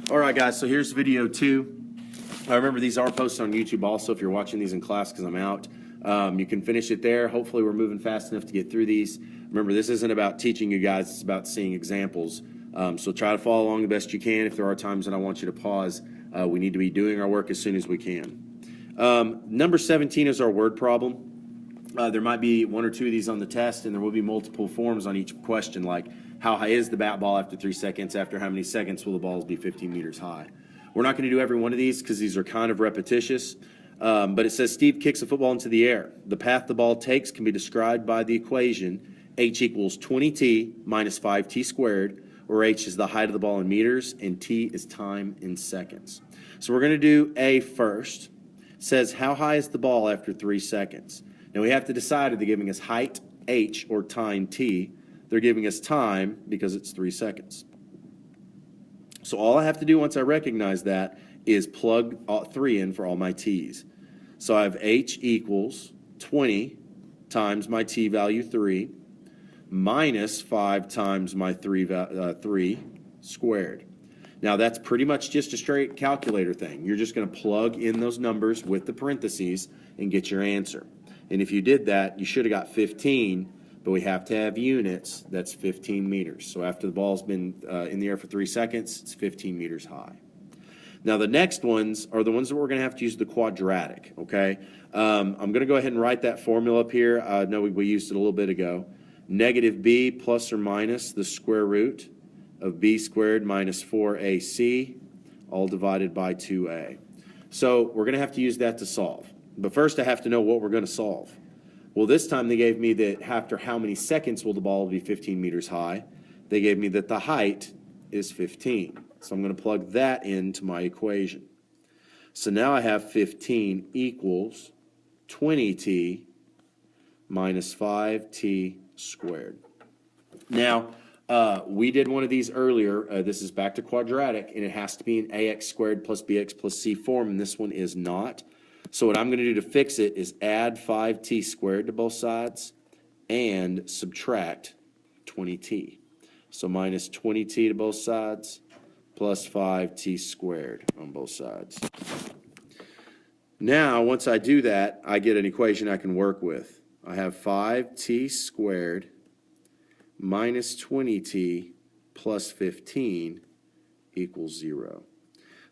All right, guys, so here's video 2. Remember, these are posted on YouTube also if you're watching these in class because I'm out. You can finish it there. Hopefully we're moving fast enough to get through these. Remember, this isn't about teaching you guys. It's about seeing examples. So try to follow along the best you can. If there are times that I want you to pause, we need to be doing our work as soon as we can. Number 17 is our word problem. There might be one or two of these on the test, and there will be multiple forms on each question, like how high is the bat ball after 3 seconds? After how many seconds will the balls be 15 meters high? We're not going to do every one of these because these are kind of repetitious. But it says Steve kicks a football into the air. The path the ball takes can be described by the equation h equals 20t minus 5t squared, where h is the height of the ball in meters and t is time in seconds. So we're going to do A first. It says how high is the ball after 3 seconds? Now we have to decide if they're giving us height, h, or time, t. They're giving us time because it's 3 seconds. So all I have to do once I recognize that is plug 3 in for all my t's. So I have h equals 20 times my t value 3 minus 5 times my 3 squared. Now that's pretty much just a straight calculator thing. You're just going to plug in those numbers with the parentheses and get your answer. And if you did that, you should have got 15, but we have to have units. That's 15 meters. So after the ball's been in the air for 3 seconds, it's 15 meters high. Now the next ones are the ones that we're going to have to use the quadratic, okay? I'm going to go ahead and write that formula up here. I know we used it a little bit ago. Negative b plus or minus the square root of b squared minus 4ac, all divided by 2a. So we're going to have to use that to solve. But first I have to know what we're going to solve. Well, this time they gave me that after how many seconds will the ball be 15 meters high. They gave me that the height is 15. So I'm going to plug that into my equation. So now I have 15 equals 20t minus 5t squared. Now, we did one of these earlier. This is back to quadratic, and it has to be an ax squared plus bx plus c form, and this one is not. So what I'm going to do to fix it is add 5t squared to both sides and subtract 20t. So minus 20t to both sides plus 5t squared on both sides. Now, once I do that, I get an equation I can work with. I have 5t squared minus 20t plus 15 equals 0.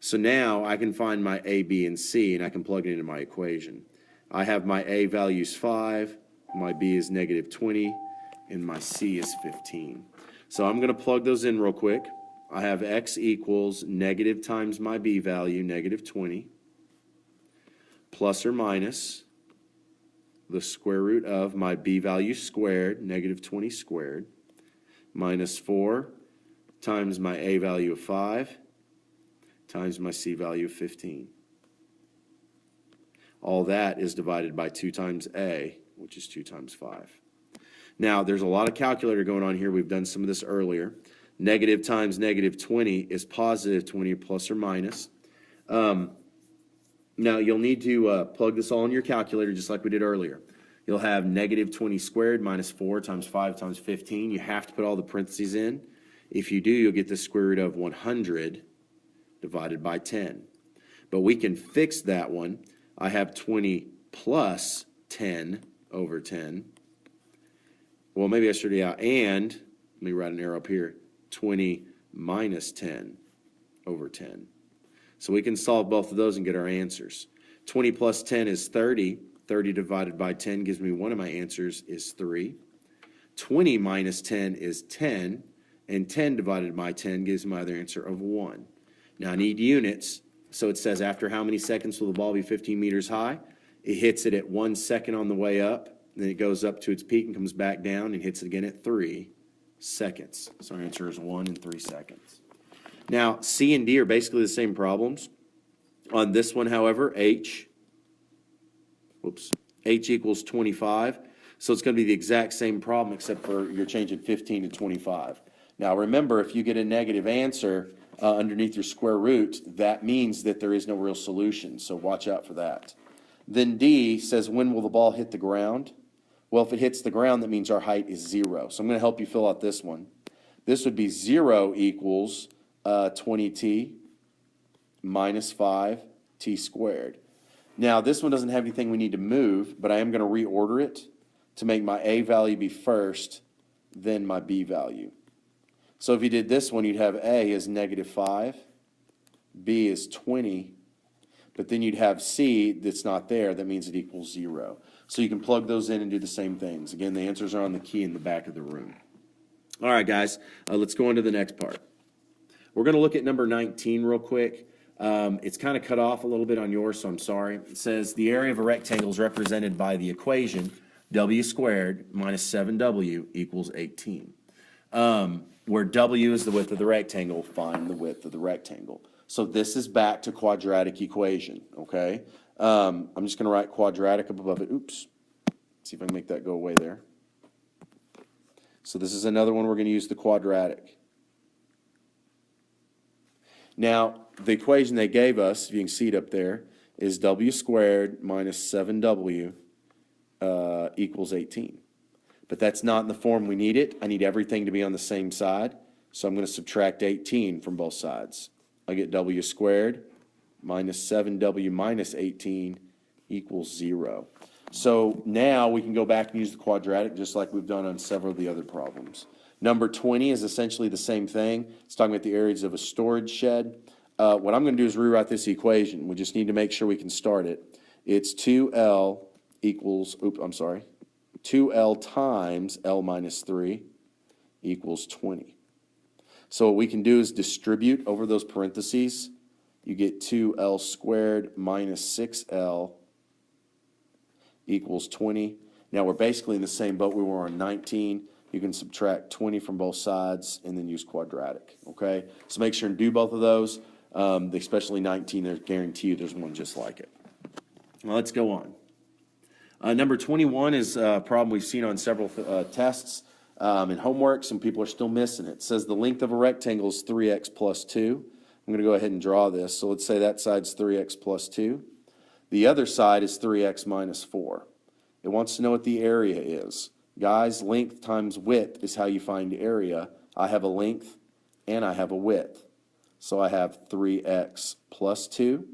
So now I can find my a, b, and c, and I can plug it into my equation. I have my a values 5, my b is negative 20, and my c is 15. So I'm going to plug those in real quick. I have x equals negative times my b value, negative 20, plus or minus the square root of my b value squared, negative 20 squared, minus 4 times my a value of 5, times my c value of 15. All that is divided by 2 times a, which is 2 times 5. Now, there's a lot of calculator going on here. We've done some of this earlier. Negative times negative 20 is positive 20 plus or minus. Now, you'll need to plug this all in your calculator just like we did earlier. You'll have negative 20 squared minus 4 times 5 times 15. You have to put all the parentheses in. If you do, you'll get the square root of 100 divided by 10. But we can fix that one. I have 20 plus 10 over 10. Well, maybe I should, yeah, and let me write an arrow up here. 20 minus 10 over 10. So we can solve both of those and get our answers. 20 plus 10 is 30. 30 divided by 10 gives me one of my answers is 3. 20 minus 10 is 10. And 10 divided by 10 gives my other answer of 1. Now I need units. So it says after how many seconds will the ball be 15 meters high? It hits it at 1 second on the way up. Then it goes up to its peak and comes back down and hits it again at 3 seconds. So our answer is 1 and 3 seconds. Now, C and D are basically the same problems. On this one, however, H equals 25. So it's going to be the exact same problem except for you're changing 15 to 25. Now, remember, if you get a negative answer underneath your square root, that means that there is no real solution. So watch out for that. Then D says, when will the ball hit the ground? Well, if it hits the ground, that means our height is 0. So I'm going to help you fill out this one. This would be 0 equals 20t minus 5t squared. Now, this one doesn't have anything we need to move, but I am going to reorder it to make my a value be first, then my b value. So if you did this one, you'd have a is negative 5, b is 20, but then you'd have c that's not there. That means it equals 0. So you can plug those in and do the same things. Again, the answers are on the key in the back of the room. All right, guys, let's go on to the next part. We're going to look at number 19 real quick. It's kind of cut off a little bit on yours, so I'm sorry. It says the area of a rectangle is represented by the equation w squared minus 7w equals 18. Where w is the width of the rectangle, find the width of the rectangle. So this is back to quadratic equation, okay? I'm just going to write quadratic up above it. Oops. See if I can make that go away there. So this is another one we're going to use the quadratic. Now, the equation they gave us, if you can see it up there, is w squared minus 7w equals 18. But that's not in the form we need it. I need everything to be on the same side. So I'm going to subtract 18 from both sides. I get w squared minus 7w minus 18 equals 0. So now we can go back and use the quadratic just like we've done on several of the other problems. Number 20 is essentially the same thing. It's talking about the areas of a storage shed. What I'm going to do is rewrite this equation. We just need to make sure we can start it. It's 2L equals, 2L times L minus 3 equals 20. So what we can do is distribute over those parentheses. You get 2L squared minus 6L equals 20. Now we're basically in the same boat we were on 19. You can subtract 20 from both sides and then use quadratic, okay? So make sure and do both of those, especially 19. I guarantee you there's one just like it. Well, let's go on. Number 21 is a problem we've seen on several tests and homework. Some people are still missing it. It says the length of a rectangle is 3x plus 2. I'm going to go ahead and draw this. So let's say that side's 3x plus 2. The other side is 3x minus 4. It wants to know what the area is. Guys, length times width is how you find area. I have a length and I have a width. So I have 3x plus 2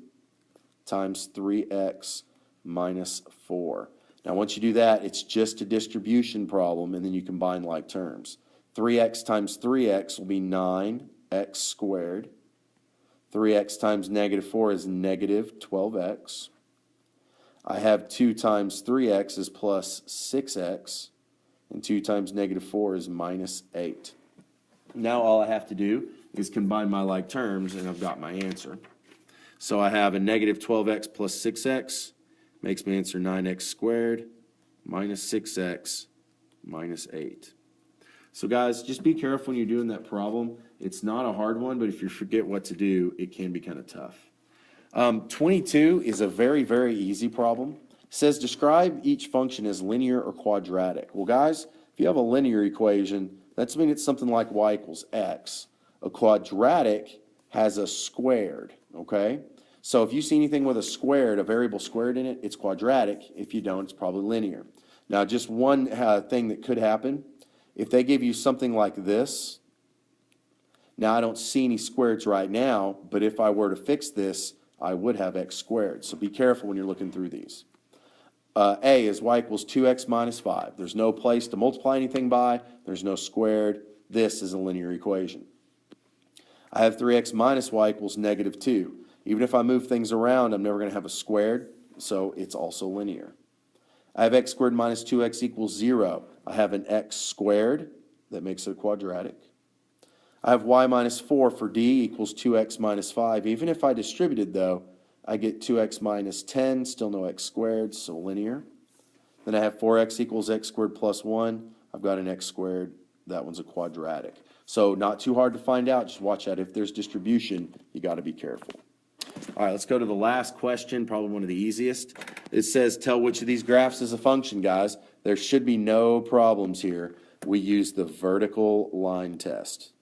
times 3x minus 4. Now once you do that, it's just a distribution problem, and then you combine like terms. 3x times 3x will be 9x squared. 3x times negative 4 is negative 12x. I have 2 times 3x is plus 6x, and 2 times negative 4 is minus 8. Now all I have to do is combine my like terms, and I've got my answer. So I have a negative 12x plus 6x makes my answer 9x squared minus 6x minus 8. So guys, just be careful when you're doing that problem. It's not a hard one, but if you forget what to do, it can be kind of tough. 22 is a very, very easy problem. It says describe each function as linear or quadratic. Well, guys, if you have a linear equation, that's mean it's something like y equals x. A quadratic has a squared, okay? So if you see anything with a squared, a variable squared in it, it's quadratic. If you don't, it's probably linear. Now, just one thing that could happen, if they give you something like this, now I don't see any squareds right now, but if I were to fix this, I would have x squared. So be careful when you're looking through these. A is y equals 2x minus 5. There's no place to multiply anything by. There's no squared. This is a linear equation. I have 3x minus y equals negative 2. Even if I move things around, I'm never going to have a squared, so it's also linear. I have x squared minus 2x equals 0. I have an x squared. That makes it a quadratic. I have y minus 4 for d equals 2x minus 5. Even if I distributed, though, I get 2x minus 10, still no x squared, so linear. Then I have 4x equals x squared plus 1. I've got an x squared. That one's a quadratic. So not too hard to find out. Just watch out. If there's distribution, you got to be careful. All right, let's go to the last question, probably one of the easiest. It says, tell which of these graphs is a function, guys. There should be no problems here. We use the vertical line test.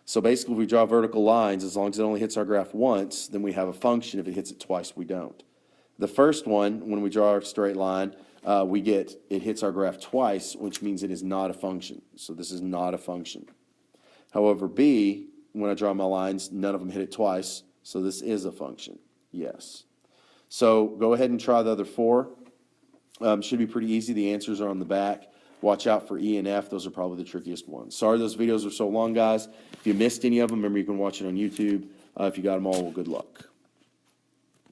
So basically, if we draw vertical lines, as long as it only hits our graph once, then we have a function. If it hits it twice, we don't. The first one, when we draw a straight line, we get it hits our graph twice, which means it is not a function. So this is not a function. However, B, when I draw my lines, none of them hit it twice, so this is a function. Yes. So go ahead and try the other four. Should be pretty easy. The answers are on the back. Watch out for E and F. Those are probably the trickiest ones. Sorry those videos are so long, guys. If you missed any of them, remember you can watch it on YouTube. If you got them all, well, good luck.